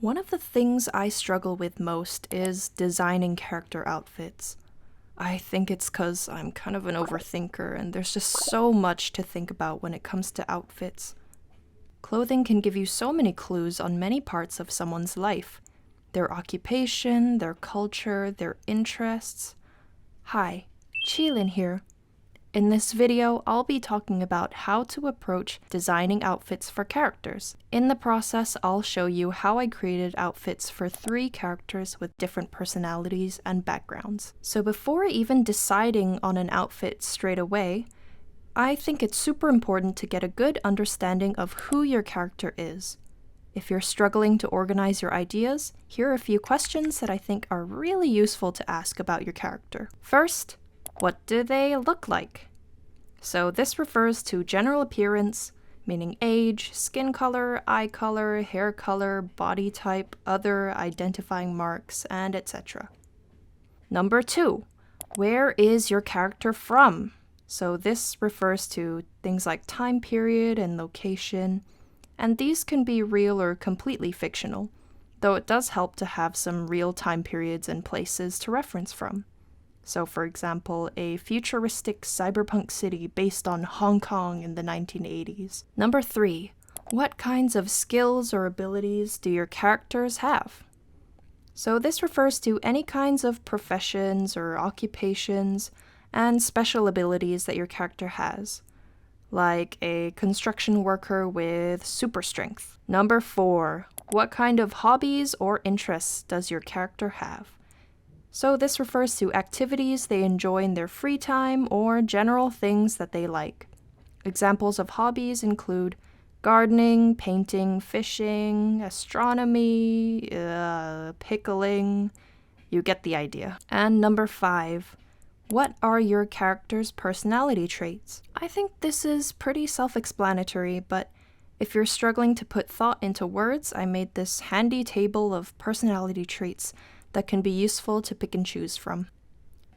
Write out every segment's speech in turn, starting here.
One of the things I struggle with most is designing character outfits. I think it's because I'm kind of an overthinker and there's just so much to think about when it comes to outfits. Clothing can give you so many clues on many parts of someone's life. Their occupation, their culture, their interests. Hi, Qilin here. In this video, I'll be talking about how to approach designing outfits for characters. In the process, I'll show you how I created outfits for 3 characters with different personalities and backgrounds. So before even deciding on an outfit straight away, I think it's super important to get a good understanding of who your character is. If you're struggling to organize your ideas, here are a few questions that I think are really useful to ask about your character. First, what do they look like? So this refers to general appearance, meaning age, skin color, eye color, hair color, body type, other identifying marks, and etc. Number 2, where is your character from? So this refers to things like time period and location, and these can be real or completely fictional, though it does help to have some real time periods and places to reference from. So for example, a futuristic cyberpunk city based on Hong Kong in the 1980s. Number 3, what kinds of skills or abilities do your characters have? So this refers to any kinds of professions or occupations and special abilities that your character has, like a construction worker with super strength. Number 4, what kind of hobbies or interests does your character have? So this refers to activities they enjoy in their free time or general things that they like. Examples of hobbies include gardening, painting, fishing, astronomy, pickling. You get the idea. And number 5, what are your character's personality traits? I think this is pretty self-explanatory, but if you're struggling to put thought into words, I made this handy table of personality traits that can be useful to pick and choose from.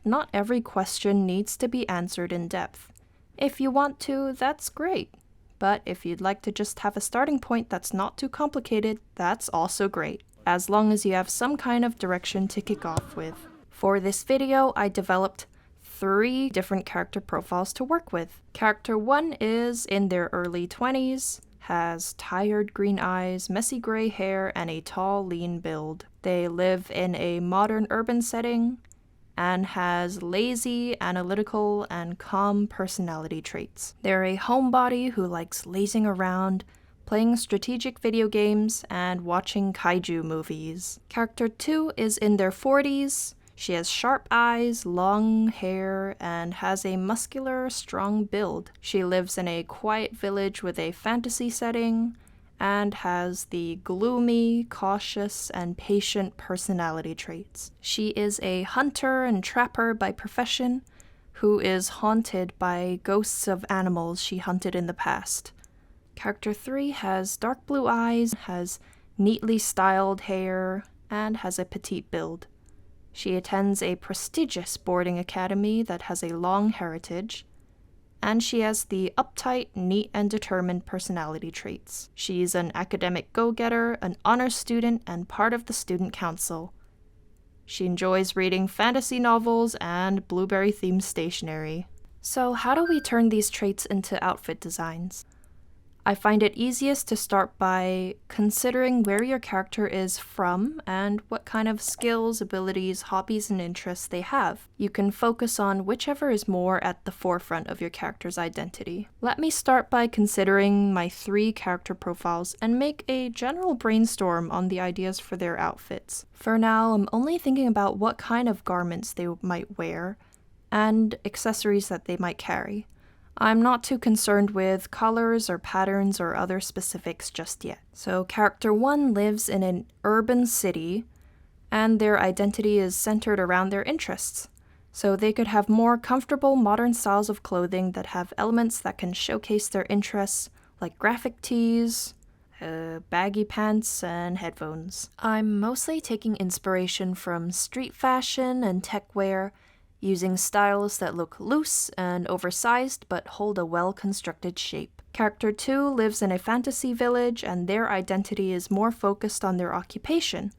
Not every question needs to be answered in depth. If you want to, that's great. But if you'd like to just have a starting point that's not too complicated, that's also great, as long as you have some kind of direction to kick off with. For this video, I developed 3 different character profiles to work with. Character 1 is in their early 20s, has tired green eyes, messy gray hair, and a tall, lean build. They live in a modern urban setting and has lazy, analytical, and calm personality traits. They're a homebody who likes lazing around, playing strategic video games, and watching kaiju movies. Character 2 is in their 40s. She has sharp eyes, long hair, and has a muscular, strong build. She lives in a quiet village with a fantasy setting and has the gloomy, cautious, and patient personality traits. She is a hunter and trapper by profession who is haunted by ghosts of animals she hunted in the past. Character 3 has dark blue eyes, has neatly styled hair, and has a petite build. She attends a prestigious boarding academy that has a long heritage, and she has the uptight, neat, and determined personality traits. She's an academic go-getter, an honor student, and part of the student council. She enjoys reading fantasy novels and blueberry-themed stationery. So how do we turn these traits into outfit designs? I find it easiest to start by considering where your character is from and what kind of skills, abilities, hobbies, and interests they have. You can focus on whichever is more at the forefront of your character's identity. Let me start by considering my 3 character profiles and make a general brainstorm on the ideas for their outfits. For now, I'm only thinking about what kind of garments they might wear and accessories that they might carry. I'm not too concerned with colors or patterns or other specifics just yet. So character 1 lives in an urban city, and their identity is centered around their interests. So they could have more comfortable modern styles of clothing that have elements that can showcase their interests, like graphic tees, baggy pants, and headphones. I'm mostly taking inspiration from street fashion and tech wear, using styles that look loose and oversized but hold a well-constructed shape. Character 2 lives in a fantasy village and their identity is more focused on their occupation.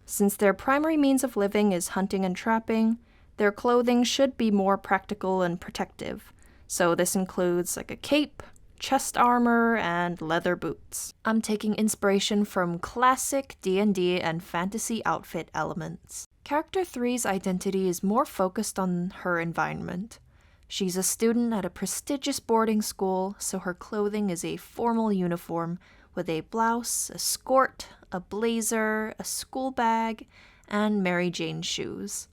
Since their primary means of living is hunting and trapping, their clothing should be more practical and protective. So this includes like a cape, chest armor, and leather boots. I'm taking inspiration from classic D&D and fantasy outfit elements. Character 3's identity is more focused on her environment. She's a student at a prestigious boarding school, so her clothing is a formal uniform with a blouse, a skirt, a blazer, a school bag, and Mary Jane shoes.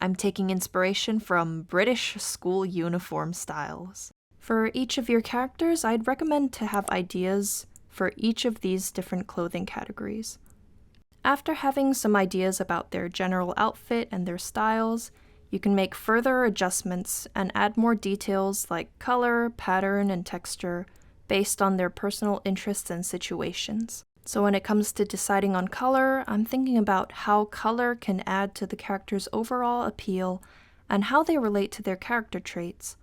I'm taking inspiration from British school uniform styles. For each of your characters, I'd recommend to have ideas for each of these different clothing categories. After having some ideas about their general outfit and their styles, you can make further adjustments and add more details like color, pattern, and texture based on their personal interests and situations. So when it comes to deciding on color, I'm thinking about how color can add to the character's overall appeal and how they relate to their character traits.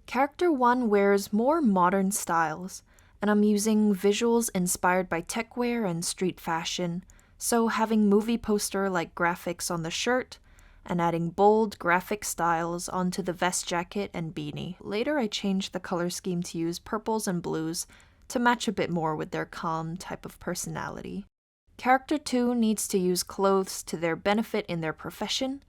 Character 1 wears more modern styles, and I'm using visuals inspired by techwear and street fashion, so having movie poster-like graphics on the shirt, and adding bold graphic styles onto the vest jacket and beanie. Later I changed the color scheme to use purples and blues to match a bit more with their calm type of personality. Character 2 needs to use clothes to their benefit in their profession,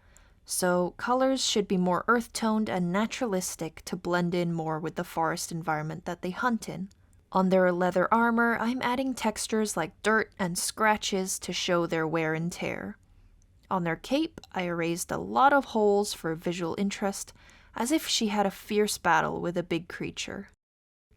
so colors should be more earth-toned and naturalistic to blend in more with the forest environment that they hunt in. On their leather armor, I'm adding textures like dirt and scratches to show their wear and tear. On their cape, I erased a lot of holes for visual interest, as if she had a fierce battle with a big creature.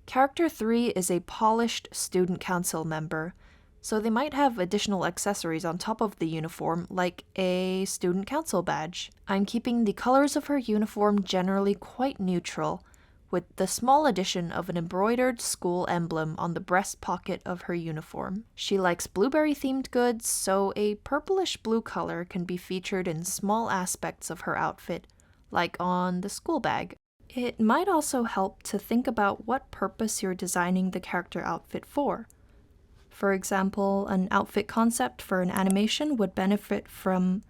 Character 3 is a polished student council member, so they might have additional accessories on top of the uniform, like a student council badge. I'm keeping the colors of her uniform generally quite neutral, with the small addition of an embroidered school emblem on the breast pocket of her uniform. She likes blueberry-themed goods, so a purplish blue color can be featured in small aspects of her outfit, like on the school bag. It might also help to think about what purpose you're designing the character outfit for. For example, an outfit concept for an animation would benefit from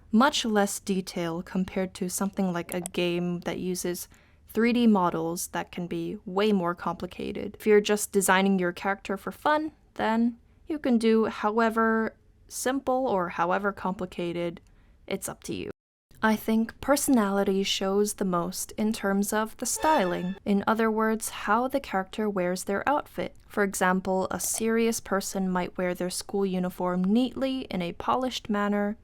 much less detail compared to something like a game that uses 3D models that can be way more complicated. If you're just designing your character for fun, then you can do however simple or however complicated. It's up to you. I think personality shows the most in terms of the styling. In other words, how the character wears their outfit. For example, a serious person might wear their school uniform neatly in a polished manner,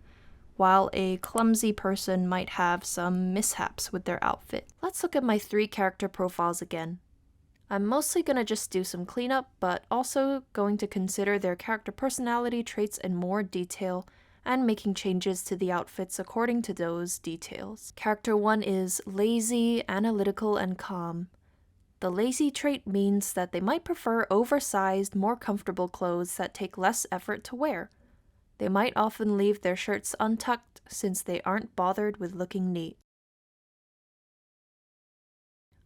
while a clumsy person might have some mishaps with their outfit. Let's look at my 3 character profiles again. I'm mostly going to just do some cleanup, but also going to consider their character personality traits in more detail and making changes to the outfits according to those details. Character 1 is lazy, analytical, and calm. The lazy trait means that they might prefer oversized, more comfortable clothes that take less effort to wear. They might often leave their shirts untucked since they aren't bothered with looking neat.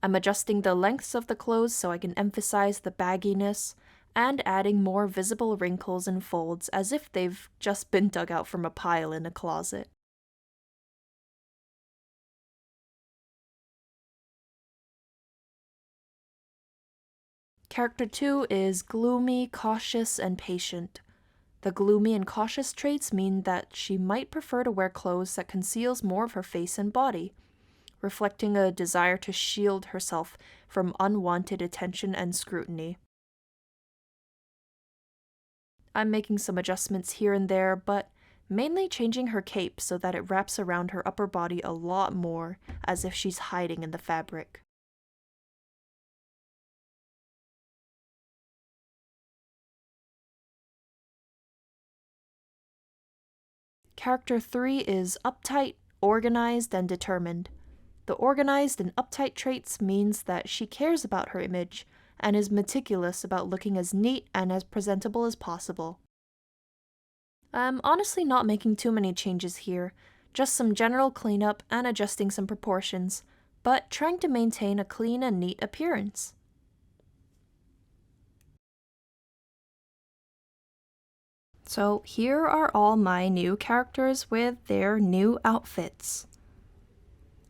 I'm adjusting the lengths of the clothes so I can emphasize the bagginess and adding more visible wrinkles and folds as if they've just been dug out from a pile in a closet. Character 2 is gloomy, cautious, and patient. The gloomy and cautious traits mean that she might prefer to wear clothes that conceals more of her face and body, reflecting a desire to shield herself from unwanted attention and scrutiny. I'm making some adjustments here and there, but mainly changing her cape so that it wraps around her upper body a lot more, as if she's hiding in the fabric. Character 3 is uptight, organized, and determined. The organized and uptight traits means that she cares about her image and is meticulous about looking as neat and as presentable as possible. I'm honestly not making too many changes here, just some general cleanup and adjusting some proportions, but trying to maintain a clean and neat appearance. So here are all my new characters with their new outfits.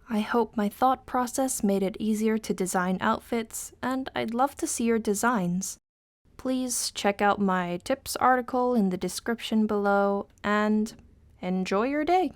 I hope my thought process made it easier to design outfits, and I'd love to see your designs. Please check out my tips article in the description below, and enjoy your day!